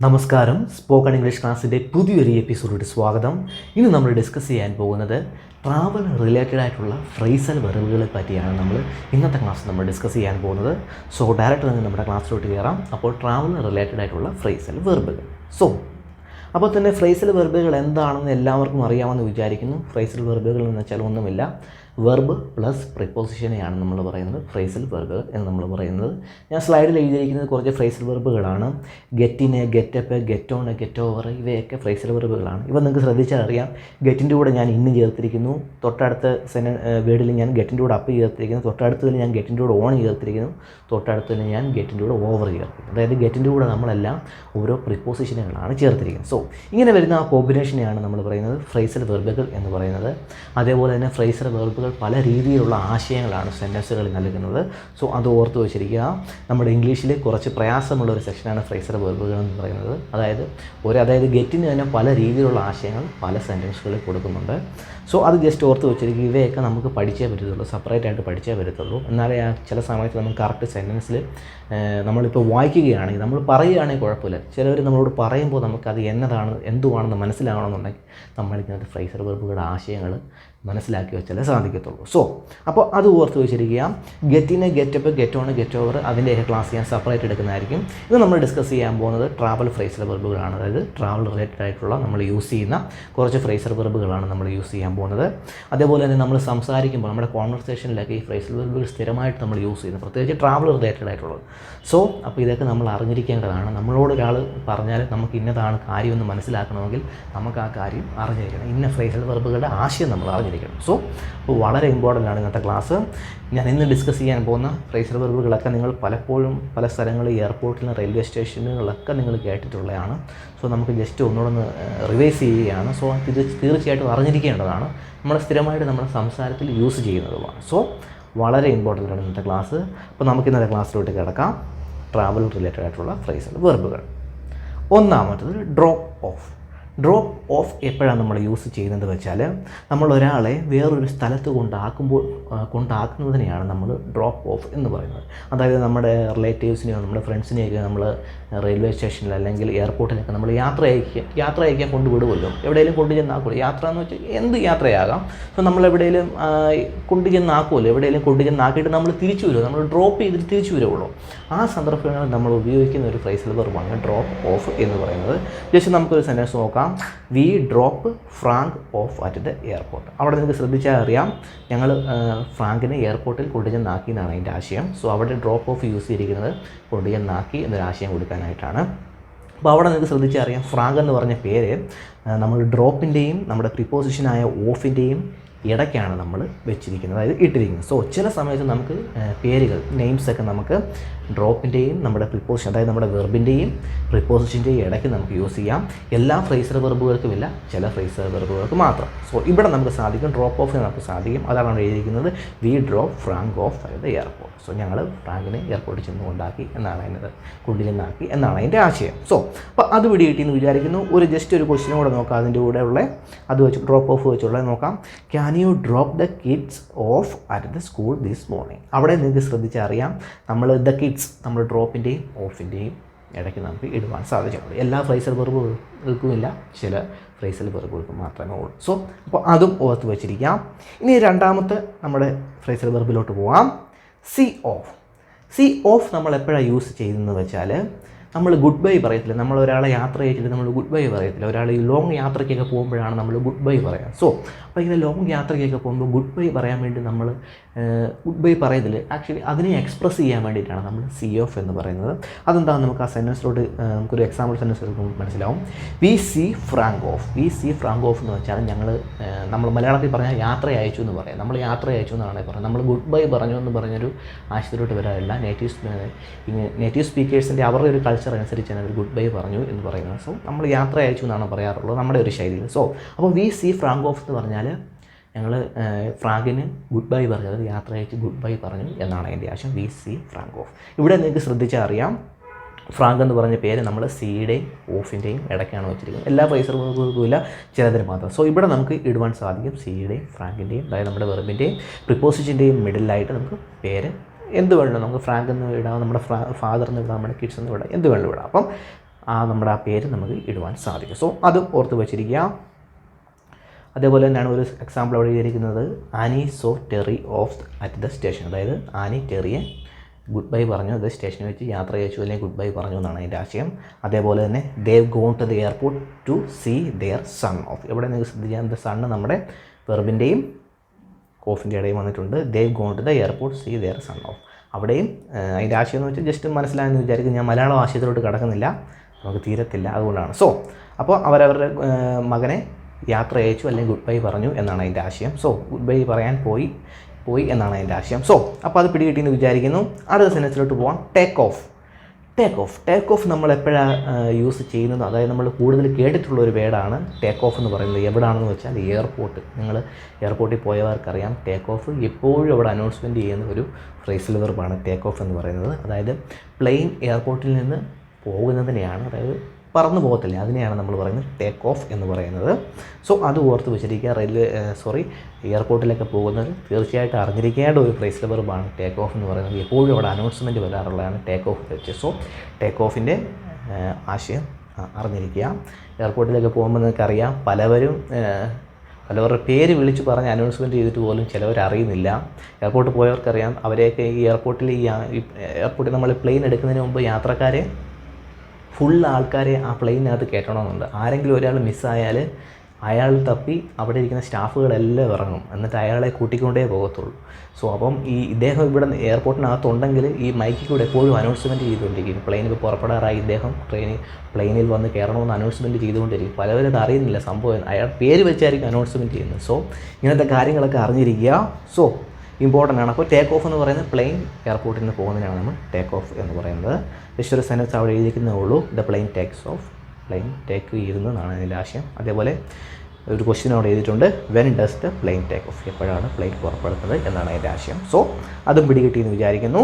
നമസ്കാരം, spoken English ക്ലാസ്സിൻ്റെ പുതിയൊരു എപ്പിസോഡിൽ സ്വാഗതം. ഇന്ന് നമ്മൾ ഡിസ്കസ് ചെയ്യാൻ പോകുന്നത് ട്രാവൽ റിലേറ്റഡ് ആയിട്ടുള്ള ഫ്രേസൽ വെർബുകളെ പറ്റിയാണ് ഇന്നത്തെ ക്ലാസ് നമ്മൾ ഡിസ്കസ് ചെയ്യാൻ പോകുന്നത്. സോ ഡയറക്റ്റ് തന്നെ നമ്മുടെ ക്ലാസ്സിലോട്ട് കയറാം. അപ്പോൾ ട്രാവൽ റിലേറ്റഡ് ആയിട്ടുള്ള ഫ്രേസൽ വെർബുകൾ. അപ്പോൾ തന്നെ ഫ്രേസൽ വെർബുകൾ എന്താണെന്ന് എല്ലാവർക്കും അറിയാമെന്ന് വിചാരിക്കുന്നു. ഫ്രേസൽ വെർബുകൾ എന്ന് വെച്ചാൽ ഒന്നുമില്ല, വെർബ് പ്ലസ് പ്രിപ്പോസിഷനെയാണ് നമ്മൾ പറയുന്നത് ഫ്രേസൽ വെർബുകൾ എന്ന് നമ്മൾ പറയുന്നത്. ഞാൻ സ്ലൈഡിൽ എഴുതിയിരിക്കുന്നത് കുറച്ച് ഫ്രേസൽ വെർബുകളാണ്. Get in, get up, get on, get over, ഇവയൊക്കെ ഫ്രേസൽ വെർബുകളാണ്. ഇവ നിങ്ങൾക്ക് ശ്രദ്ധിച്ചാൽ അറിയാം. ഗെറ്റിൻ്റെ കൂടെ ഞാൻ ഇന്ന് ചേർത്തിരിക്കുന്നു, തൊട്ടടുത്ത വേർഡിൽ ഞാൻ ഗെറ്റിൻ്റെ കൂടെ അപ്പ് ചേർത്തിരിക്കുന്നു, തൊട്ടടുത്തതിൽ ഞാൻ ഗെറ്റിൻ്റെ കൂടെ ഓൺ ചേർത്തിരിക്കുന്നു, തൊട്ടടുത്തതിൽ ഞാൻ ഗെറ്റിൻ്റെ കൂടെ ഓവർ ചേർത്തിരിക്കുന്നു. അതായത് ഗെറ്റിൻ്റെ കൂടെ നമ്മളെല്ലാം ഓരോ പ്രിപ്പോസിഷനുകളാണ് ചേർത്തിരിക്കുന്നത്. സോ ഇങ്ങനെ വരുന്ന ആ കോമ്പിനേഷനെയാണ് നമ്മൾ പറയുന്നത് ഫ്രേസൽ വെർബുകൾ എന്ന് പറയുന്നത്. അതേപോലെ തന്നെ ഫ്രേസൽ വെർബുകൾ പല രീതിയിലുള്ള ആശയങ്ങളാണ് സെൻറ്റൻസുകളിൽ നൽകുന്നത്. സോ അത് ഓർത്ത് വെച്ചിരിക്കുക. നമ്മുടെ ഇംഗ്ലീഷിൽ കുറച്ച് പ്രയാസമുള്ള ഒരു സെക്ഷനാണ് ഫ്രേസൽ വെർബുകൾ എന്ന് പറയുന്നത്. അതായത് ഗെറ്റിന് തന്നെ പല രീതിയിലുള്ള ആശയങ്ങൾ പല സെൻറ്റൻസുകളിൽ കൊടുക്കുന്നുണ്ട്. സോ അത് ജസ്റ്റ് ഓർത്ത് വെച്ചിരിക്കുക. ഇവയൊക്കെ നമുക്ക് പഠിച്ചേ പറ്റത്തുള്ളൂ, സെപ്പറേറ്റ് ആയിട്ട് പഠിച്ചേ പറ്റത്തുള്ളൂ. എന്നാലേ ചില സമയത്ത് നമുക്ക് കറക്റ്റ് സെൻറ്റൻസിൽ നമ്മളിപ്പോൾ വായിക്കുകയാണെങ്കിൽ, നമ്മൾ പറയുകയാണെങ്കിൽ കുഴപ്പമില്ല. ചിലവർ നമ്മളോട് പറയുമ്പോൾ നമുക്കത് എന്തുവാണെന്ന് മനസ്സിലാവണമെന്നുണ്ടെങ്കിൽ നമ്മളിതിനകത്ത് ഫ്രേസൽ വെർബുകളുടെ ആശയങ്ങൾ മനസ്സിലാക്കി വെച്ചാലേ സാധിക്കത്തുള്ളൂ. അപ്പോൾ അത് ഓർത്ത് വെച്ചിരിക്കുക. Get in, get up, get on, get over അതിൻ്റെയൊക്കെ ക്ലാസ് ഞാൻ സെപ്പറേറ്റ് എടുക്കുന്നതായിരിക്കും. ഇത് നമ്മൾ ഡിസ്കസ് ചെയ്യാൻ പോകുന്നത് ട്രാവൽ ഫ്രേസൽ വെർബുകളാണ്. അതായത് ട്രാവൽ റിലേറ്റഡ് ആയിട്ടുള്ള നമ്മൾ യൂസ് ചെയ്യുന്ന കുറച്ച് ഫ്രേസൽ വെർബുകളാണ് നമ്മൾ യൂസ് ചെയ്യാൻ പോകുന്നത്. അതേപോലെ തന്നെ നമ്മൾ സംസാരിക്കുമ്പോൾ നമ്മുടെ കോൺവെർസേഷനിലൊക്കെ ഈ ഫ്രേസൽ വെർബുകൾ സ്ഥിരമായിട്ട് നമ്മൾ യൂസ് ചെയ്യുന്നത്, പ്രത്യേകിച്ച് ട്രാവൽ റിലേറ്റഡ് ആയിട്ടുള്ളത്. അപ്പോൾ ഇതൊക്കെ നമ്മൾ അറിഞ്ഞിരിക്കേണ്ടതാണ്. നമ്മളോട് ഒരാൾ പറഞ്ഞാൽ നമുക്ക് ഇന്നതാണ് കാര്യമെന്ന് മനസ്സിലാക്കണമെങ്കിൽ നമുക്ക് ആ കാര്യം അറിഞ്ഞിരിക്കണം. ഇന്ന ഫ്രേസൽ വെർബുകളുടെ ആശയം നമ്മൾ അറിഞ്ഞിരിക്കണം. അപ്പോൾ വളരെ ഇമ്പോർട്ടൻ്റ് ആണ് ഇന്നത്തെ ക്ലാസ്. ഞാൻ ഇന്ന് ഡിസ്കസ് ചെയ്യാൻ പോകുന്ന ഫ്രേസൽ വെർബുകളൊക്കെ നിങ്ങൾ പലപ്പോഴും പല സ്ഥലങ്ങളിൽ, എയർപോർട്ടിലും റെയിൽവേ സ്റ്റേഷനുകളിലൊക്കെ നിങ്ങൾ കേട്ടിട്ടുള്ളതാണ്. സോ നമുക്ക് ജസ്റ്റ് ഒന്നുകൂടെ റിവൈസ് ചെയ്യുകയാണ്. സോ ഇത് തീർച്ചയായിട്ടും അറിഞ്ഞിരിക്കേണ്ടതാണ്. നമ്മൾ സ്ഥിരമായിട്ട് നമ്മുടെ സംസാരത്തിൽ യൂസ് ചെയ്യുന്നതുമാണ്. സോ വളരെ ഇമ്പോർട്ടൻ്റ് ആണ് ഇന്നത്തെ ക്ലാസ്. അപ്പോൾ നമുക്ക് ഇന്നത്തെ ക്ലാസ്സിലോട്ട് കിടക്കാം. ട്രാവൽ റിലേറ്റഡ് ആയിട്ടുള്ള ഫ്രേസൽ വെർബുകൾ. ഒന്നാമത്തത് ഡ്രോപ്പ് ഓഫ്. ഡ്രോപ്പ് ഓഫ് എപ്പോഴാണ് നമ്മൾ യൂസ് ചെയ്യുന്നത് വെച്ചാൽ, നമ്മൾ ഒരാളെ വേറൊരു സ്ഥലത്ത് കൊണ്ടാക്കുന്നതിനെയാണ് നമ്മൾ ഡ്രോപ്പ് ഓഫ് എന്ന് പറയുന്നത്. അതായത് നമ്മുടെ റിലേറ്റീവ്സിനെയോ നമ്മുടെ ഫ്രണ്ട്സിനെയൊക്കെ നമ്മൾ റെയിൽവേ സ്റ്റേഷനിൽ അല്ലെങ്കിൽ എയർപോർട്ടിലൊക്കെ നമ്മൾ യാത്ര അയക്കാൻ കൊണ്ടുവിടുമല്ലോ. എവിടെയെങ്കിലും കൊണ്ടുചെന്നാക്കുമല്ലോ. യാത്ര എന്ന് വെച്ചാൽ എന്ത് യാത്രയാകാം. അപ്പോൾ നമ്മൾ എവിടെയെങ്കിലും കൊണ്ടുചെന്നാക്കുമല്ലോ, എവിടെയെങ്കിലും കൊണ്ടുചെന്നാക്കിയിട്ട് നമ്മൾ തിരിച്ചു വരുമോ, നമ്മൾ ഡ്രോപ്പ് ചെയ്തിട്ട് തിരിച്ചു വരുള്ളൂ. ആ സന്ദർഭങ്ങളിൽ നമ്മൾ ഉപയോഗിക്കുന്ന ഒരു ഫ്രേസൽ വെർബാണ് ഡ്രോപ്പ് ഓഫ് എന്ന് പറയുന്നത്. ജസ്റ്റ് നമുക്കൊരു സെൻറ്റൻസ് നോക്കാം. We drop Frank off at the airport. അവിടെ നിങ്ങൾക്ക് ശ്രദ്ധിച്ചാൽ അറിയാം, ഞങ്ങൾ ഫ്രാങ്കിനെ എയർപോർട്ടിൽ കൊണ്ടുചെന്നാക്കി എന്നാണ് അതിൻ്റെ ആശയം. സോ അവിടെ ഡ്രോപ്പ് ഓഫ് യൂസ് ചെയ്തിരിക്കുന്നത് കൊണ്ടുചെന്നാക്കി എന്നൊരു ആശയം കൊടുക്കാനായിട്ടാണ്. അപ്പോൾ അവിടെ നിങ്ങൾക്ക് ശ്രദ്ധിച്ചാൽ അറിയാം, ഫ്രാങ്ക് എന്ന് പറഞ്ഞ പേര് നമ്മൾ ഡ്രോപ്പിൻ്റെയും നമ്മുടെ പ്രിപ്പോസിഷനായ ഓഫിൻ്റെയും ഇടയ്ക്കാണ് നമ്മൾ വെച്ചിരിക്കുന്നത്, അതായത് ഇട്ടിരിക്കുന്നത്. സോ ചില സമയത്ത് നമുക്ക് പേരുകൾ, നെയിംസൊക്കെ നമുക്ക് ഡ്രോപ്പിൻ്റെയും നമ്മുടെ പ്രിപ്പോസിഷൻ, അതായത് നമ്മുടെ വെർബിൻ്റെയും പ്രിപ്പോസിഷൻ്റെയും ഇടയ്ക്ക് നമുക്ക് യൂസ് ചെയ്യാം. എല്ലാ ഫ്രേസൽ വെർബുകൾക്കുമില്ല, ചില ഫ്രേസൽ വെർബുകൾക്ക് മാത്രം. സോ ഇവിടെ നമുക്ക് സാധിക്കും, ഡ്രോപ്പ് ഓഫ് നമുക്ക് സാധിക്കും. അതാണ് നമ്മൾ എഴുതിയിരിക്കുന്നത്, we drop Frank off at the airport. So ഞങ്ങൾ ഫ്രാങ്കിനെ എയർപോർട്ടിൽ ചെന്ന് കൊണ്ടാക്കി എന്നാണ് അതിനത്, കൊണ്ടുചെന്നാക്കി എന്നാണ് അതിൻ്റെ ആശയം. അപ്പോൾ അത് പിടികിട്ടിയെന്ന് വിചാരിക്കുന്നു. ജസ്റ്റ് ഒരു ക്വസ്റ്റ്യനും കൂടെ നോക്കാം അതിൻ്റെ കൂടെ ഉള്ള, അത് വെച്ച് ഡ്രോപ്പ് ഓഫ് വെച്ചുള്ളത് നോക്കാം. Can you drop the kids of at the school this morning. അവിടെ നിങ്ങൾക്ക് ശ്രദ്ധിച്ചറിയാം, നമ്മൾ ദ കിഡ്സ് നമ്മൾ ഡ്രോപ്പിൻ്റെയും ഓഫിൻ്റെയും ഇടയ്ക്ക് നമുക്ക് ഇടുവാൻ സാധിച്ചിട്ടുണ്ട്. എല്ലാ ഫ്രേസൽ വെർബുകൾക്കും ഇല്ല, ചില ഫ്രേസൽ വെർബുകൾക്ക് മാത്രമേ ഉള്ളൂ. അപ്പോൾ അതും ഓർത്ത് വെച്ചിരിക്കാം. ഇനി രണ്ടാമത്തെ നമ്മുടെ ഫ്രേസൽ വെർബിലോട്ട് പോവാം. See of. സീ ഓഫ് നമ്മൾ എപ്പോഴാണ് യൂസ് ചെയ്യുന്നതെന്ന് വെച്ചാൽ, നമ്മൾ ഗുഡ് ബൈ പറയത്തില്ല, നമ്മൾ ഒരാളെ യാത്ര ചെയ്തിട്ട് നമ്മൾ ഗുഡ് ബൈ പറയത്തില്ല. ഒരാൾ ഈ ലോങ് യാത്രയ്ക്കൊക്കെ പോകുമ്പോഴാണ് നമ്മൾ ഗുഡ് ബൈ പറയാം. അപ്പോൾ ഇങ്ങനെ ലോങ് യാത്രയ്ക്കൊക്കെ പോകുമ്പോൾ ഗുഡ് ബൈ പറയാൻ വേണ്ടി നമ്മൾ ഗുഡ് ബൈ പറയത്തില്ല. ആക്ച്വലി അതിനെ എക്സ്പ്രസ് ചെയ്യാൻ വേണ്ടിയിട്ടാണ് നമ്മൾ സീ ഓഫ് എന്ന് പറയുന്നത്. അതെന്താണ് നമുക്ക് ആ സെൻറ്റൻസിലോട്ട് നമുക്കൊരു എക്സാമ്പിൾ സെൻറ്റൻസ് എടുക്കുമ്പോൾ മനസ്സിലാവും. We see Frank off. We see Frank off എന്ന് വെച്ചാൽ നമ്മൾ മലയാളത്തിൽ പറഞ്ഞാൽ യാത്ര അയച്ചു എന്ന് പറയാം. നമ്മൾ യാത്ര അയച്ചു എന്നാണ് പറയുന്നത്. നമ്മൾ ഗുഡ് ബൈ പറഞ്ഞു എന്ന് പറഞ്ഞൊരു ആശയത്തിലോട്ട് വരാറില്ല. നേറ്റീവ് സ്പീക്കേഴ്സിൻ്റെ അവരുടെ ഒരു കൾച്ചർ അനുസരിച്ചാണ് അവർ ഗുഡ് ബൈ പറഞ്ഞു എന്ന് പറയുന്നത്. സോ നമ്മൾ യാത്ര അയച്ചു എന്നാണ് പറയാറുള്ളത് നമ്മുടെ ഒരു ശൈലിയിൽ. അപ്പോൾ വി സീ ഫ്രാങ്ക് ഓഫ് എന്ന് പറഞ്ഞാൽ ഞങ്ങൾ ഫ്രാങ്കിന് ഗുഡ് ബൈ പറഞ്ഞു, അതായത് യാത്ര അയച്ച് ഗുഡ് ബൈ പറഞ്ഞു എന്നാണ് അതിൻ്റെ ആശയം. We see Frank off. ഇവിടെ നിങ്ങൾക്ക് ശ്രദ്ധിച്ചാൽ അറിയാം, ഫ്രാങ്ക് എന്ന് പറഞ്ഞ പേര് നമ്മൾ സിയുടെയും ഓഫിൻ്റെയും ഇടയ്ക്കാണ് വെച്ചിരിക്കുന്നത്. എല്ലാ ഫ്രേസൽ വെർബുകൾക്കും ഇല്ല, ചിലതിന് മാത്രം. സോ ഇവിടെ നമുക്ക് ഇടുവാൻ സാധിക്കും സിയുടെയും ഫ്രാങ്കിൻ്റെയും, അതായത് നമ്മുടെ വെർബിൻ്റെയും പ്രിപ്പോസിഷൻ്റെയും മിഡിലായിട്ട് നമുക്ക് പേര് എന്ത് വേണം, നമുക്ക് ഫ്രാങ്ക് എന്ന് ഇടാം, നമ്മുടെ ഫാദർ എന്ന് ഇടാം, നമ്മുടെ കിഡ്സ് എന്ന് ഇടാം, എന്ത് വേണം ഇടാം. അപ്പം നമ്മുടെ ആ പേര് നമുക്ക് ഇടുവാൻ സാധിക്കും. സോ അതും ഓർത്ത് വെച്ചിരിക്കുക. അതേപോലെ തന്നെയാണ് ഒരു എക്സാമ്പിൾ അവിടെ എഴുതിയിരിക്കുന്നത്, Annie so Terry of at the station. അതായത് ആനി ടെറിയെ ഗുഡ് ബൈ പറഞ്ഞു, അത് സ്റ്റേഷനിൽ വെച്ച് യാത്ര അയച്ചു അല്ലെങ്കിൽ ഗുഡ് ബൈ പറഞ്ഞു എന്നാണ് അതിൻ്റെ ആശയം. അതേപോലെ തന്നെ they've gone to the airport to see their son off. ഇവിടെ നിങ്ങൾക്ക് ശ്രദ്ധിക്കാം, ദ സണ്ണ് നമ്മുടെ വെർബിൻ്റെയും ഓഫിൻ്റെ ഇടയിൽ വന്നിട്ടുണ്ട്. They've gone to the airport see their son off. അവിടെയും അതിൻ്റെ ആശയം എന്ന് വെച്ചാൽ ജസ്റ്റ് മനസ്സിലായെന്ന് വിചാരിക്കും. ഞാൻ മലയാളം ആശയത്തിലോട്ട് കിടക്കുന്നില്ല, നമുക്ക് തീരത്തില്ല, അതുകൊണ്ടാണ്. സോ അപ്പോൾ അവരവരുടെ മകനെ യാത്ര അയച്ചു അല്ലെങ്കിൽ ഗുഡ് ബൈ പറഞ്ഞു എന്നാണ് അതിൻ്റെ ആശയം. സോ ഗുഡ് ബൈ പറയാൻ പോയി എന്നാണ് അതിൻ്റെ ആശയം. സോ അപ്പോൾ അത് പിടികിട്ടിയെന്ന് വിചാരിക്കുന്നു. അടുത്ത സെൻറ്റൻസിലോട്ട് പോകാം. ടേക്ക് ഓഫ് നമ്മൾ എപ്പോഴാണ് യൂസ് ചെയ്യുന്നത്, അതായത് നമ്മൾ കൂടുതൽ കേട്ടിട്ടുള്ള ഒരു വേർഡാണ് ടേക്ക് ഓഫ് എന്ന് പറയുന്നത്. എവിടെയാണെന്ന് വെച്ചാൽ എയർപോർട്ട്. നിങ്ങൾ എയർപോർട്ടിൽ പോയവർക്കറിയാം, ടേക്ക് ഓഫ് എപ്പോഴും അവിടെ അനൗൺസ്മെൻറ്റ് ചെയ്യുന്ന ഒരു ഫ്രേസൽ വെർബാണ് ടേക്ക് ഓഫ് എന്ന് പറയുന്നത്. അതായത് പ്ലെയിൻ എയർപോർട്ടിൽ നിന്ന് പോകുന്നതിനെയാണ്, അതായത് പറന്നു പോകത്തില്ല, അതിനെയാണ് നമ്മൾ പറയുന്നത് ടേക്ക് ഓഫ് എന്ന് പറയുന്നത്. സോ അത് ഓർത്ത് വെച്ചിരിക്കുക. എയർപോർട്ടിലൊക്കെ പോകുന്നവർ തീർച്ചയായിട്ടും അറിഞ്ഞിരിക്കേണ്ട ഒരു ഫ്രേസൽ വെർബാണ് ടേക്ക് ഓഫ് എന്ന് പറയുന്നത്. എപ്പോഴും അവിടെ അനൗൺസ്മെൻറ്റ് വരാറുള്ളതാണ് ടേക്ക് ഓഫ് വെച്ച്. സോ ടേക്ക് ഓഫിൻ്റെ ആശയം അറിഞ്ഞിരിക്കുക. എയർപോർട്ടിലൊക്കെ പോകുമ്പോൾ നിങ്ങൾക്കറിയാം, പലവരുടെ പേര് വിളിച്ച് പറഞ്ഞ് അനൗൺസ്മെൻറ്റ് ചെയ്തിട്ട് പോലും ചിലവർ അറിയുന്നില്ല. എയർപോർട്ടിൽ പോയവർക്കറിയാം, അവരെയൊക്കെ ഈ എയർപോർട്ടിൽ നമ്മൾ പ്ലെയിൻ എടുക്കുന്നതിന് മുമ്പ് യാത്രക്കാരെ ഫുൾ ആൾക്കാരെ ആ പ്ലെയിനകത്ത് കയറ്റണമെന്നുണ്ട്. ആരെങ്കിലും ഒരാൾ മിസ്സായാൽ അയാൾ തപ്പി അവിടെ ഇരിക്കുന്ന സ്റ്റാഫുകളെല്ലാം ഇറങ്ങും, എന്നിട്ട് അയാളെ കൂട്ടിക്കൊണ്ടേ പോകത്തുള്ളൂ. സോ അപ്പം ഇദ്ദേഹം ഇവിടെ എയർപോർട്ടിനകത്തുണ്ടെങ്കിൽ ഈ മൈക്കിൽ കൂടെ എപ്പോഴും അനൗൺസ്മെൻറ്റ് ചെയ്തുകൊണ്ടിരിക്കും. പ്ലെയിനിൽ പുറപ്പെടാറായി ഇദ്ദേഹം പ്ലെയിനിൽ വന്ന് കയറണമെന്ന് അനൗൺസ്മെൻറ്റ് ചെയ്തുകൊണ്ടിരിക്കും. പലവരും അത് അറിയുന്നില്ല സംഭവം, അയാൾ പേര് വെച്ചായിരിക്കും അനൗൺസ്മെൻറ്റ് ചെയ്യുന്നത്. സോ ഇങ്ങനത്തെ കാര്യങ്ങളൊക്കെ അറിഞ്ഞിരിക്കുക. സോ ഇമ്പോർട്ടൻ്റ് ആണ്. അപ്പോൾ ടേക്ക് ഓഫ് എന്ന് പറയുന്നത് പ്ലെയിൻ എയർപോർട്ടിൽ നിന്ന് പോകുന്നതിനാണ് നമ്മൾ ടേക്ക് ഓഫ് എന്ന് പറയുന്നത്. ജസ്റ്റ് ഒരു സെൻറ്റൻസ് അവിടെ എഴുതിക്കുന്നേ ഉള്ളൂ, the plain takes of. Plain take ചെയ്യുന്നു എന്നാണ് അതിൻ്റെ ആശയം. അതേപോലെ ഒരു ക്വസ്റ്റ്യൻ അവിടെ എഴുതിയിട്ടുണ്ട്, when does the plain take off. എപ്പോഴാണ് പ്ലെയിൻ പുറപ്പെടുന്നത് എന്നാണ് അതിൻ്റെ ആശയം. സോ അതും പിടികിട്ടിയെന്ന് വിചാരിക്കുന്നു.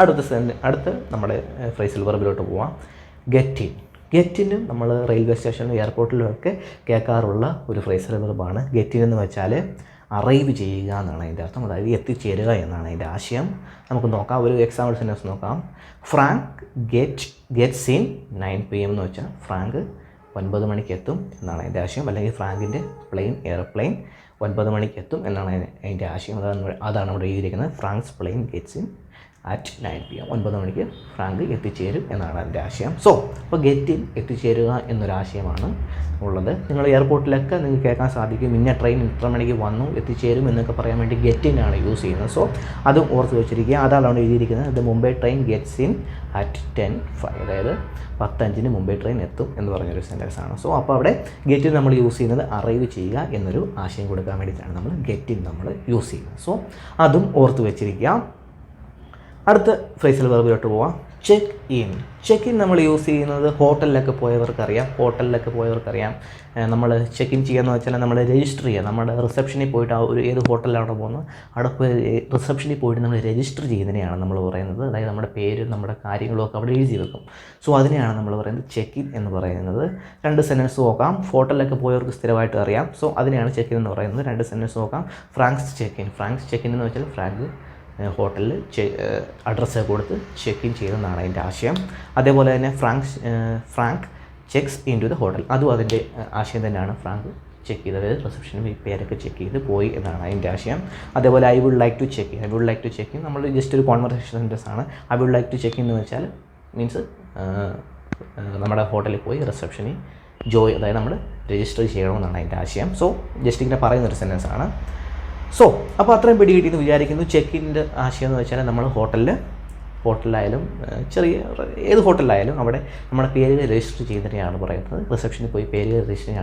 അടുത്ത് നമ്മുടെ ഫ്രേസൽ വെർബിലോട്ട് പോവാം. ഗെറ്റിനും നമ്മൾ റെയിൽവേ സ്റ്റേഷനിലും എയർപോർട്ടിലും ഒക്കെ കേൾക്കാറുള്ള ഒരു ഫ്രേസൽ വെർബാണ്. ഗെറ്റിൻ എന്ന് വെച്ചാൽ അറൈവ് ചെയ്യുക എന്നാണ് അതിൻ്റെ അർത്ഥം, അതായത് എത്തിച്ചേരുക എന്നാണ് അതിൻ്റെ ആശയം. നമുക്ക് നോക്കാം, ഒരു എക്സാമ്പിൾ സെൻറ്റൻസ് നോക്കാം. ഫ്രാങ്ക് ഗെറ്റ്സ് ഇൻ 9 PM എന്ന് വെച്ചാൽ ഫ്രാങ്ക് 9 മണിക്ക് എത്തും എന്നാണ് അതിൻ്റെ ആശയം. അല്ലെങ്കിൽ ഫ്രാങ്കിൻ്റെ എയർപ്ലെയിൻ 9 മണിക്ക് എത്തും എന്നാണ് അതിൻ്റെ ആശയം. അതാണ് അവിടെ എഴുതിയിരിക്കുന്നത്. Frank's plane gets in at 9 PM. 9 മണിക്ക് ഫ്രാങ്ക് എത്തിച്ചേരും എന്നാണ് അതിൻ്റെ ആശയം. സോ അപ്പോൾ എത്തിച്ചേരുക എന്നൊരാശയമാണ് ഉള്ളത്. നിങ്ങൾ എയർപോർട്ടിലൊക്കെ നിങ്ങൾക്ക് കേൾക്കാൻ സാധിക്കും, ഇന്ന ട്രെയിൻ ഇത്ര മണിക്ക് വന്നു എത്തിച്ചേരും എന്നൊക്കെ പറയാൻ വേണ്ടി ഗെറ്റിനാണ് യൂസ് ചെയ്യുന്നത്. സോ അതും ഓർത്ത് വെച്ചിരിക്കുക. അതാണ് എഴുതിയിരിക്കുന്നത്, the Mumbai train gets in at 10:05. അതായത് 10:05 മുംബൈ ട്രെയിൻ എത്തും എന്ന് പറഞ്ഞൊരു സെൻറ്റൻസ് ആണ്. സോ അപ്പോൾ അവിടെ ഗെറ്റിൻ നമ്മൾ യൂസ് ചെയ്യുന്നത് അറൈവ് ചെയ്യുക എന്നൊരു ആശയം കൊടുക്കാൻ വേണ്ടിയിട്ടാണ് നമ്മൾ ഗെറ്റിൻ നമ്മൾ യൂസ് ചെയ്യുന്നത്. സോ അതും ഓർത്ത് വെച്ചിരിക്കുക. അടുത്ത ഫ്രേസൽ വെർബിലോട്ട് പോവാം. ചെക്ക് ഇൻ നമ്മൾ യൂസ് ചെയ്യുന്നത് ഹോട്ടലിലൊക്കെ പോയവർക്കറിയാം. നമ്മൾ ചെക്ക് ഇൻ ചെയ്യാന്ന് വെച്ചാൽ നമ്മൾ രജിസ്റ്റർ ചെയ്യുക. നമ്മുടെ റിസപ്ഷനിൽ പോയിട്ട് ഏത് ഹോട്ടലിലാണ് പോകുന്നത് അവിടെ പോയി റിസപ്ഷനിൽ പോയിട്ട് നമ്മൾ രജിസ്റ്റർ ചെയ്യുന്നതിനെയാണ് നമ്മൾ പറയുന്നത്. അതായത് നമ്മുടെ പേരും നമ്മുടെ കാര്യങ്ങളും ഒക്കെ അവിടെ എഴുതി വെക്കും. സോ അതിനെയാണ് നമ്മൾ പറയുന്നത് ചെക്ക് ഇൻ എന്ന് പറയുന്നത്. 2 സെൻറ്റൻസ് നോക്കാം. ഹോട്ടലിലൊക്കെ പോയവർക്ക് സ്ഥിരമായിട്ട് അറിയാം. സോ അതിനെയാണ് ചെക്ക് ഇൻ എന്ന് പറയുന്നത്. 2 സെൻറ്റൻസ് നോക്കാം. ഫ്രാങ്ക്സ് ചെക്ക് ഇൻ എന്ന് വെച്ചാൽ ഫ്രാങ്ക് ഹോട്ടലിൽ അഡ്രസ്സ് കൊടുത്ത് ചെക്ക് ഇൻ ചെയ്തെന്നാണ് അതിൻ്റെ ആശയം. അതേപോലെ തന്നെ Frank checks in to the hotel, അതും അതിൻ്റെ ആശയം തന്നെയാണ്. ഫ്രാങ്ക് ചെക്ക് ചെയ്ത്, അതായത് റിസപ്ഷനിൽ പേരൊക്കെ ചെക്ക് ചെയ്ത് പോയി എന്നാണ് അതിൻ്റെ ആശയം. അതേപോലെ I would like to check in നമ്മൾ ജസ്റ്റ് ഒരു കോൺവെർസേഷൻ സെൻറ്റൻസ് ആണ്. I would like to check in എന്ന് വെച്ചാൽ മീൻസ് നമ്മുടെ ഹോട്ടലിൽ പോയി റിസപ്ഷനിൽ അതായത് നമ്മൾ രജിസ്റ്റർ ചെയ്യണമെന്നാണ് അതിൻ്റെ ആശയം. സോ ജസ്റ്റ് ഇങ്ങനെ പറയുന്നൊരു സെൻറ്റൻസ് ആണ്. സോ അപ്പോൾ അത്രയും പിടികിട്ടിയെന്ന് വിചാരിക്കുന്നു. ചെക്കിൻ്റെ ആശയം എന്ന് വെച്ചാൽ നമ്മൾ ഹോട്ടലിലായാലും ഏത് ഹോട്ടലിലായാലും അവിടെ നമ്മുടെ പേരുകൾ രജിസ്റ്റർ ചെയ്യുന്നതിനെയാണ് പറയുന്നത്. റിസപ്ഷനിൽ പോയി പേരുകൾ രജിസ്റ്റർ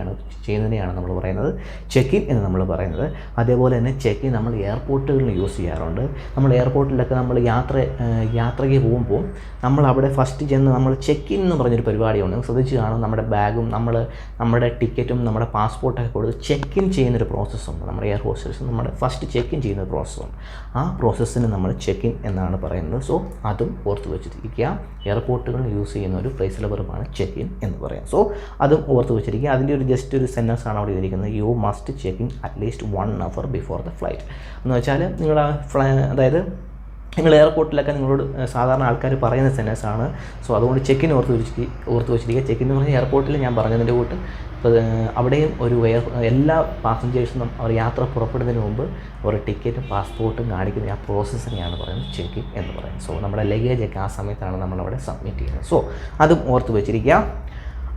ചെയ്യുന്നതിനെയാണ് നമ്മൾ പറയുന്നത് ചെക്ക് ഇൻ എന്ന് നമ്മൾ പറയുന്നത്. അതേപോലെ തന്നെ ചെക്ക് ഇൻ നമ്മൾ എയർപോർട്ടുകളിൽ യൂസ് ചെയ്യാറുണ്ട്. നമ്മൾ എയർപോർട്ടിലൊക്കെ നമ്മൾ യാത്രയ്ക്ക് പോകുമ്പോൾ നമ്മൾ അവിടെ ഫസ്റ്റ് ചെന്ന് നമ്മൾ ചെക്ക് ഇൻ എന്ന് പറഞ്ഞൊരു പരിപാടിയുണ്ട്. ശ്രദ്ധിച്ച് കാണും, നമ്മുടെ ബാഗും നമ്മുടെ ടിക്കറ്റും നമ്മുടെ പാസ്പോർട്ടൊക്കെ കൊടുത്ത് ചെക്ക് ഇൻ ചെയ്യുന്നൊരു പ്രോസസ്സുണ്ട്. നമ്മുടെ എയർ ഹോസ്റ്റേഴ്സ് നമ്മുടെ ഫസ്റ്റ് ചെക്ക് ഇൻ ചെയ്യുന്ന പ്രോസസ്സുണ്ട്. ആ പ്രോസസ്സിന് നമ്മൾ ചെക്ക് ഇൻ എന്നാണ് പറയുന്നത്. സോ അതും ഓർത്ത് വെച്ചിരിക്കുക. എയർപോർട്ടുകളിൽ യൂസ് ചെയ്യുന്ന ഒരു ഫ്രേസൽ വെർബാണ് ചെക്ക് ഇൻ എന്ന് പറയാം. സോ അതും ഓർത്ത് വെച്ചിരിക്കുക. അതിൻ്റെ ജസ്റ്റ് ഒരു സെൻറ്റൻസ് ആണ് അവിടെ ഇരിക്കുന്നത്. You must check in at least 1 hour before the flight എന്ന് വെച്ചാൽ നിങ്ങൾ അതായത് നിങ്ങൾ എയർപോർട്ടിലൊക്കെ നിങ്ങളോട് സാധാരണ ആൾക്കാർ പറയുന്ന സെൻറ്റൻസാണ്. സോ അതുകൊണ്ട് ചെക്കിൻ ഓർത്ത് വെച്ചിരിക്കുക. ചെക്കിൻ എന്ന് പറഞ്ഞാൽ എയർപോർട്ടിൽ ഞാൻ പറഞ്ഞതിൻ്റെ കൂട്ട് അവിടെയും എല്ലാ പാസഞ്ചേഴ്സിനും അവർ യാത്ര പുറപ്പെടുന്നതിന് മുമ്പ് ഒരു ടിക്കറ്റും പാസ്പോർട്ടും കാണിക്കുന്ന ആ പ്രോസസ്സിനെയാണ് പറയുന്നത് ചെക്കിൻ എന്ന് പറയുന്നത്. സോ നമ്മുടെ ലഗേജൊക്കെ ആ സമയത്താണ് നമ്മളവിടെ സബ്മിറ്റ് ചെയ്യുന്നത്. സോ അതും ഓർത്ത് വെച്ചിരിക്കുക.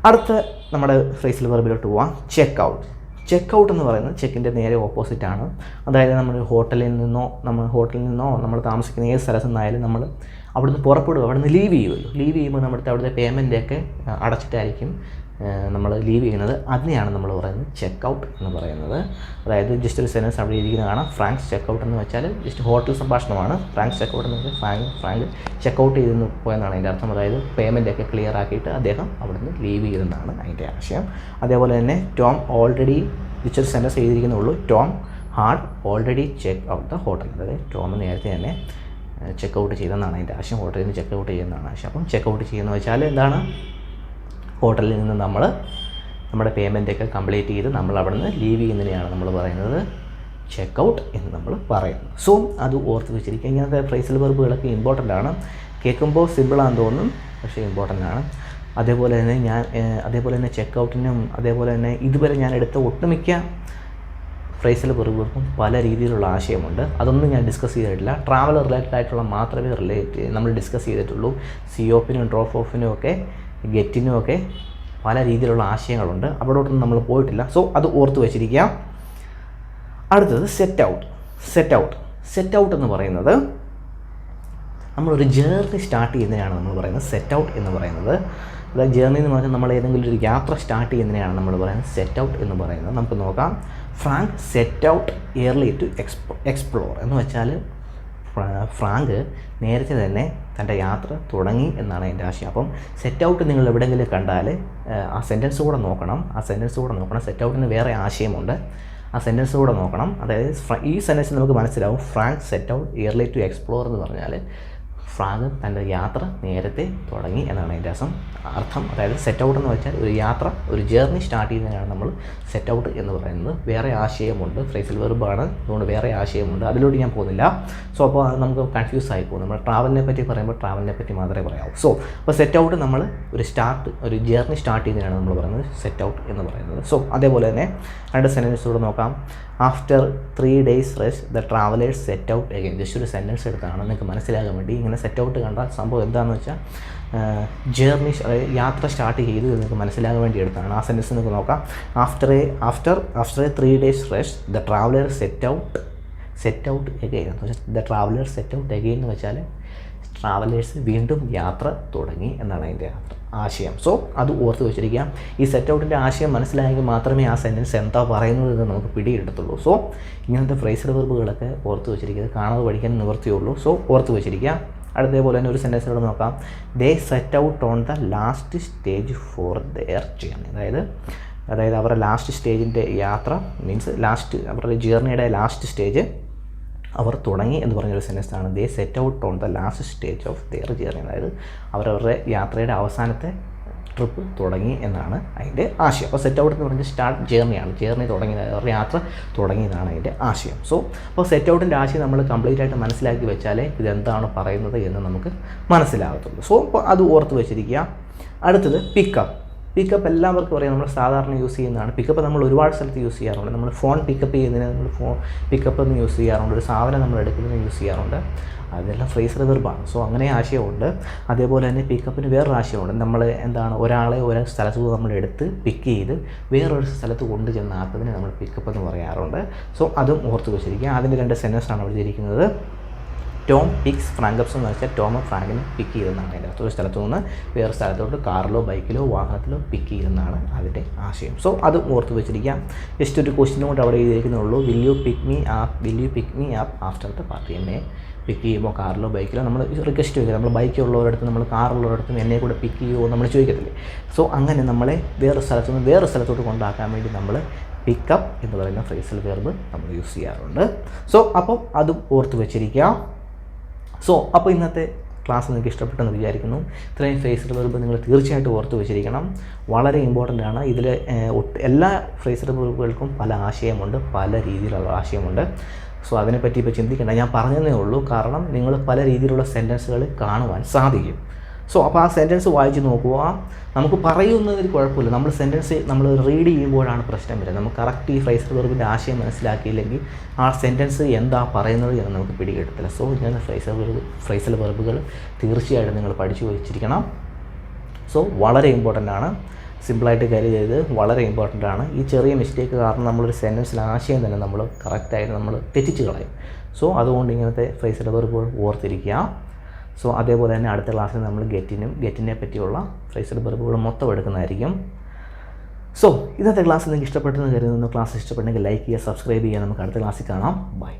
അടുത്ത നമ്മുടെ ഫ്രേസൽ വെർബിലോട്ട് പോവാം. Check out. ചെക്ക് ഔട്ട് എന്ന് പറയുന്നത് ചെക്കിൻ്റെ നേരെ ഓപ്പോസിറ്റാണ്. അതായത് നമ്മൾ ഹോട്ടലിൽ നിന്നോ നമ്മൾ താമസിക്കുന്ന ഏത് സ്ഥലത്തു നിന്നായാലും നമ്മൾ അവിടുന്ന് പുറപ്പെടുക, അവിടുന്ന് ലീവ് ചെയ്യുമല്ലോ. ലീവ് ചെയ്യുമ്പോൾ അവിടുത്തെ പേയ്മെൻറ്റൊക്കെ അടച്ചിട്ടായിരിക്കും നമ്മൾ ലീവ് ചെയ്യുന്നത്. അതിനെയാണ് നമ്മൾ പറയുന്നത് ചെക്ക് ഔട്ട് എന്ന് പറയുന്നത്. അതായത് ജസ്റ്റ് ഒരു സെൻറ്റൻസ് അവിടെ ഇരിക്കുന്നത് കാണാം. ഫ്രാങ്ക്സ് ചെക്ക് ഔട്ട് എന്ന് വെച്ചാൽ ജസ്റ്റ് ഹോട്ടൽ സംഭാഷണമാണ്. ഫ്രാങ്ക്സ് ചെക്ക് ഔട്ട് എന്ന് വെച്ചാൽ ഫ്രാങ്ക് ചെക്ക് ഔട്ട് ചെയ്തെന്ന് പോയെന്നാണ് അതിൻ്റെ അർത്ഥം. അതായത് പേയ്മെൻറ്റൊക്കെ ക്ലിയർ ആക്കിയിട്ട് അദ്ദേഹം അവിടുന്ന് ലീവ് ചെയ്തെന്നാണ് അതിൻ്റെ ആശയം. അതേപോലെ തന്നെ ടോം ഓൾറെഡി ജസ്റ്റ് ഒരു സെൻറ്റൻസ് എഴുതിയിരിക്കുന്നുള്ളൂ. Tom had already check out the hotel. അതായത് ടോം നേരത്തെ തന്നെ ചെക്ക് ഔട്ട് ചെയ്തെന്നാണ് അതിൻ്റെ ആശയം. ഹോട്ടലിൽ നിന്ന് ചെക്ക് ഔട്ട് ചെയ്യുന്നതാണ് ആശയം. അപ്പം ചെക്ക് ഔട്ട് ചെയ്യുന്നത് വെച്ചാൽ എന്താണ്, ഹോട്ടലിൽ നിന്ന് നമ്മൾ നമ്മുടെ പേയ്മെൻറ്റൊക്കെ കംപ്ലീറ്റ് ചെയ്ത് നമ്മൾ അവിടെ നിന്ന് ലീവ് ചെയ്യുന്നതിനെയാണ് നമ്മൾ പറയുന്നത് ചെക്ക് ഔട്ട് എന്ന് നമ്മൾ പറയുന്നത്. സോ അത് ഓർത്ത് വെച്ചിരിക്കുക. ഇങ്ങനത്തെ ഫ്രേസൽ വെർബുകളൊക്കെ ഇമ്പോർട്ടൻ്റ് ആണ്. കേൾക്കുമ്പോൾ സിമ്പിളാണെന്ന് തോന്നും, പക്ഷേ ഇമ്പോർട്ടൻ്റ് ആണ്. അതേപോലെ തന്നെ ചെക്ക് ഔട്ടിനും അതേപോലെ തന്നെ ഇതുവരെ ഞാൻ എടുത്ത ഒട്ടുമിക്ക ഫ്രേസൽ വെർബുകൾക്കും പല രീതിയിലുള്ള ആശയമുണ്ട്. അതൊന്നും ഞാൻ ഡിസ്കസ് ചെയ്തിട്ടില്ല. ട്രാവൽ റിലേറ്റഡ് ആയിട്ടുള്ള മാത്രമേ നമ്മൾ ഡിസ്കസ് ചെയ്തിട്ടുള്ളൂ. സിയോപ്പിനും ഡ്രോപ്പ് ഓഫിനും ഒക്കെ ഗെറ്റിനും ഒക്കെ പല രീതിയിലുള്ള ആശയങ്ങളുണ്ട്. അവിടോട്ടൊന്നും നമ്മൾ പോയിട്ടില്ല. സോ അത് ഓർത്ത് വെച്ചിരിക്കുക. അടുത്തത് സെറ്റ് ഔട്ട് എന്ന് പറയുന്നത് നമ്മളൊരു ജേർണി സ്റ്റാർട്ട് ചെയ്യുന്നതിനാണ് നമ്മൾ പറയുന്നത് സെറ്റ് ഔട്ട് എന്ന് പറയുന്നത്. അതായത് ജേർണി എന്ന് പറഞ്ഞാൽ നമ്മൾ ഏതെങ്കിലും ഒരു യാത്ര സ്റ്റാർട്ട് ചെയ്യുന്നതിനാണ് നമ്മൾ പറയുന്നത് സെറ്റ് ഔട്ട് എന്ന് പറയുന്നത്. നമുക്ക് നോക്കാം. Frank set out early to explore എന്ന് വെച്ചാൽ ഫ്രാങ്ക് നേരത്തെ തന്നെ തൻ്റെ യാത്ര തുടങ്ങി എന്നാണ് എൻ്റെ ആശയം. അപ്പം സെറ്റ് ഔട്ട് നിങ്ങൾ എവിടെയെങ്കിലും കണ്ടാൽ ആ സെൻറ്റൻസ് കൂടെ നോക്കണം. സെറ്റ് ഔട്ടിന് വേറെ ആശയമുണ്ട്. ആ സെൻറ്റൻസ് കൂടെ നോക്കണം. അതായത് ഈ സെൻറ്റൻസ് നമുക്ക് മനസ്സിലാവും. Frank set out early to explore എന്ന് പറഞ്ഞാൽ ഫ്രാങ്ക് തൻ്റെ യാത്ര നേരത്തെ തുടങ്ങി എന്നാണ് അതിൻ്റെ അർത്ഥം. അതായത് സെറ്റ് ഔട്ട് എന്ന് വെച്ചാൽ ഒരു ജേർണി സ്റ്റാർട്ട് ചെയ്യുന്നതിനാണ് നമ്മൾ സെറ്റ് ഔട്ട് എന്ന് പറയുന്നത്. വേറെ ആശയമുണ്ട്. ഫ്രേസൽ വെർബാണ്, അതുകൊണ്ട് വേറെ ആശയമുണ്ട്. അതിലൂടെ ഞാൻ പോകുന്നില്ല. സോ അപ്പോൾ നമുക്ക് കൺഫ്യൂസ് ആയി പോകും. നമ്മൾ ട്രാവലിനെ പറ്റി പറയുമ്പോൾ ട്രാവലിനെ പറ്റി മാത്രമേ പറയാവൂ. സോ അപ്പോൾ സെറ്റ് ഔട്ട് നമ്മൾ ഒരു ജേർണി സ്റ്റാർട്ട് ചെയ്യുന്നതിനാണ് നമ്മൾ പറയുന്നത് സെറ്റ് ഔട്ട് എന്ന് പറയുന്നത്. സോ അതേപോലെ തന്നെ രണ്ട് സെൻറ്റൻസൂടെ നോക്കാം. After 3 days rest the travellers set out again. Just ഒരു സെൻറ്റൻസ് എടുത്താണ് നിങ്ങൾക്ക് മനസ്സിലാകാൻ വേണ്ടി. ഇങ്ങനെ സെറ്റ് ഔട്ട് കണ്ടാൽ സംഭവം എന്താണെന്ന് വെച്ചാൽ ജേർണി, അതായത് യാത്ര സ്റ്റാർട്ട് ചെയ്തു എന്ന് നിങ്ങൾക്ക് മനസ്സിലാകാൻ വേണ്ടി എടുത്താണ്. ആ സെൻറ്റൻസ് നിങ്ങൾക്ക് നോക്കാം. After 3 days rest the travellers set out again എന്ന് വെച്ചാൽ the travellers set out again എന്ന് വെച്ചാൽ ട്രാവലേഴ്സ് വീണ്ടും യാത്ര തുടങ്ങി എന്നാണ് അതിൻ്റെ ആശയം. സോ അത് ഓർത്ത് വെച്ചിരിക്കുക. ഈ സെറ്റ് ഔട്ടിൻ്റെ ആശയം മനസ്സിലായെങ്കിൽ മാത്രമേ ആ സെൻറ്റൻസ് എന്താ പറയുന്നത് എന്ന് നമുക്ക് പിടിയെടുത്തുള്ളൂ. സോ ഇങ്ങനത്തെ ഫ്രേസൽ വെർബുകളൊക്കെ ഓർത്ത് വെച്ചിരിക്കുക. കാണാതെ പഠിക്കാൻ നിവൃത്തിയുള്ളൂ. സോ ഓർത്ത് വെച്ചിരിക്കുക. അതേപോലെ തന്നെ ഒരു സെൻറ്റൻസിലൂടെ നോക്കാം. They set out on the last stage for their journey. അതായത് അവരുടെ ലാസ്റ്റ് സ്റ്റേജിൻ്റെ യാത്ര അവരുടെ ജേർണിയുടെ ലാസ്റ്റ് സ്റ്റേജ് അവർ തുടങ്ങി എന്ന് പറഞ്ഞൊരു സെൻറ്റൻസാണ്. They set out on the last stage of their journey. അതായത് അവരവരുടെ യാത്രയുടെ അവസാനത്തെ ട്രിപ്പ് തുടങ്ങി എന്നാണ് അതിൻ്റെ ആശയം. അപ്പോൾ സെറ്റ് ഔട്ട് എന്ന് പറഞ്ഞാൽ ജേർണി തുടങ്ങിയത്, അവരുടെ യാത്ര തുടങ്ങിയതാണ് അതിൻ്റെ ആശയം. സോ അപ്പോൾ സെറ്റ് ഔട്ടിൻ്റെ ആശയം നമ്മൾ കംപ്ലീറ്റ് ആയിട്ട് മനസ്സിലാക്കി വെച്ചാലേ ഇതെന്താണ് പറയുന്നത് എന്ന് നമുക്ക് മനസ്സിലാകത്തുള്ളൂ. സോ അപ്പോൾ അത് ഓർത്ത് വെച്ചിരിക്കുക. അടുത്തത് പിക്കപ്പ് എല്ലാവർക്കും അറിയാം. നമ്മൾ സാധാരണ യൂസ് ചെയ്യുന്നതാണ്. പിക്കപ്പ് നമ്മൾ ഒരുപാട് സ്ഥലത്ത് യൂസ് ചെയ്യാറുണ്ട്. നമ്മൾ ഫോൺ പിക്കപ്പ് ചെയ്യുന്നതിന് നമ്മൾ പിക്കപ്പ് എന്ന് യൂസ് ചെയ്യാറുണ്ട്. ഒരു സാധനം നമ്മൾ എടുക്കുന്നതിന് യൂസ് ചെയ്യാറുണ്ട്. അതെല്ലാം ഫ്രേസൽ വെർബാണ്. സോ അങ്ങനെ ആശയമുണ്ട്. അതേപോലെ തന്നെ പിക്കപ്പിന് വേറൊരു ആശയമുണ്ട്. നമ്മൾ ഒരാളെ ഒരു സ്ഥലത്ത് നമ്മൾ എടുത്ത് പിക്ക് ചെയ്ത് വേറൊരു സ്ഥലത്ത് കൊണ്ട് ചെന്നാക്കുന്നതിന് നമ്മൾ പിക്കപ്പ് എന്ന് പറയാറുണ്ട്. സോ അതും ഓർത്ത് വെച്ചിരിക്കുക. അതിൻ്റെ 2 സെൻറ്റൻസാണ് അവിടെ ഇരിക്കുന്നത്. ടോം പിക്സ് ഫ്രാങ്കപ്സ് എന്ന് വെച്ചാൽ ടോം ഫ്രാങ്കിനെ പിക്ക് ചെയ്തെന്നാണ് അതിൻ്റെ അർത്ഥം. ഒരു സ്ഥലത്തു നിന്ന് വേറെ സ്ഥലത്തോട്ട് കാറിലോ ബൈക്കിലോ വാഹനത്തിലോ പിക്ക് ചെയ്തെന്നാണ് അതിൻ്റെ ആശയം. സോ അത് ഓർത്ത് വെച്ചിരിക്കാം. ജസ്റ്റ് ഒരു ക്വസ്റ്റിനും കൊണ്ട് അവിടെ എഴുതിയിരിക്കുന്നുള്ളൂ. Will you pick me up after the party. എന്നെ പിക്ക് ചെയ്യുമ്പോൾ കാറിലോ ബൈക്കിലോ നമ്മൾ റിക്വസ്റ്റ് ചോദിക്കുക. നമ്മൾ ബൈക്കുള്ളവരടുത്ത് നമ്മൾ കാറുള്ളവരടുത്തും എന്നെ കൂടെ പിക്ക് ചെയ്യുമോ നമ്മൾ ചോദിക്കത്തില്ലേ. സോ അങ്ങനെ നമ്മളെ വേറെ സ്ഥലത്തു നിന്ന് വേറെ സ്ഥലത്തോട്ട് കൊണ്ടാക്കാൻ വേണ്ടി നമ്മൾ പിക്കപ്പ് എന്ന് പറയുന്ന ഫ്രേസൽ വെർബ് നമ്മൾ യൂസ് ചെയ്യാറുണ്ട്. സോ അപ്പം അതും ഓർത്ത് വെച്ചിരിക്കുക. സോ അപ്പോൾ ഇന്നത്തെ ക്ലാസ് നിങ്ങൾക്ക് ഇഷ്ടപ്പെട്ടെന്ന് വിചാരിക്കുന്നു. ഇത്രയും ഫ്രേസൽ വെർബ് നിങ്ങൾ തീർച്ചയായിട്ടും ഓർത്ത് വെച്ചിരിക്കണം. വളരെ ഇമ്പോർട്ടൻ്റ് ആണ്. ഇതിൽ എല്ലാ ഫ്രേസൽ വെർബുകൾക്കും പല ആശയമുണ്ട്, പല രീതിയിലുള്ള ആശയമുണ്ട്. സോ അതിനെപ്പറ്റി ഇപ്പോൾ ചിന്തിക്കേണ്ട, ഞാൻ പറഞ്ഞതേ ഉള്ളൂ. കാരണം നിങ്ങൾ പല രീതിയിലുള്ള സെൻറ്റൻസുകൾ കാണുവാൻ സാധിക്കും. സോ അപ്പോൾ ആ സെൻറ്റൻസ് വായിച്ച് നോക്കുക. നമുക്ക് പറയുന്നതിൽ കുഴപ്പമില്ല, നമ്മൾ സെൻറ്റൻസ് നമ്മൾ റീഡ് ചെയ്യുമ്പോഴാണ് പ്രശ്നം വരുന്നത്. നമുക്ക് കറക്റ്റ് ഈ ഫ്രേസൽ വെർബിൻ്റെ ആശയം മനസ്സിലാക്കിയില്ലെങ്കിൽ ആ സെൻറ്റൻസ് എന്താ പറയുന്നത് എന്ന് നമുക്ക് പിടികിട്ടത്തില്ല. സോ ഇങ്ങനെ ഫ്രേസൽ വെർബുകൾ തീർച്ചയായിട്ടും നിങ്ങൾ പഠിച്ചു വെച്ചിരിക്കണം. സോ വളരെ ഇമ്പോർട്ടൻ്റ് ആണ്. സിമ്പിളായിട്ട് കാര്യം ചെയ്ത് വളരെ ഇമ്പോർട്ടൻ്റ് ആണ്. ഈ ചെറിയ മിസ്റ്റേക്ക് കാരണം നമ്മളൊരു സെൻറ്റൻസിൽ ആശയം തന്നെ നമ്മൾ കറക്റ്റായിട്ട് നമ്മൾ തെറ്റിച്ച് കളയും. സോ അതുകൊണ്ട് ഇങ്ങനത്തെ ഫ്രേസൽ വെർബുകൾ ഓർത്തിരിക്കുക. സോ അതേപോലെ തന്നെ അടുത്ത ക്ലാസ്സിൽ നമ്മൾ ഗെറ്റിനെ പറ്റിയുള്ള ഫ്രേസൽ വെർബുകൾ മൊത്തം എടുക്കുന്നതായിരിക്കും. സോ ഇന്നത്തെ ക്ലാസ് നിങ്ങൾക്ക് ഇഷ്ടപ്പെട്ടെന്ന് കരുതുന്നു. ക്ലാസ് ഇഷ്ടപ്പെട്ടെങ്കിൽ ലൈക്ക് ചെയ്യുക, സബ്സ്ക്രൈബ് ചെയ്യുക. നമുക്ക് അടുത്ത ക്ലാസ്സിൽ കാണാം. ബൈ.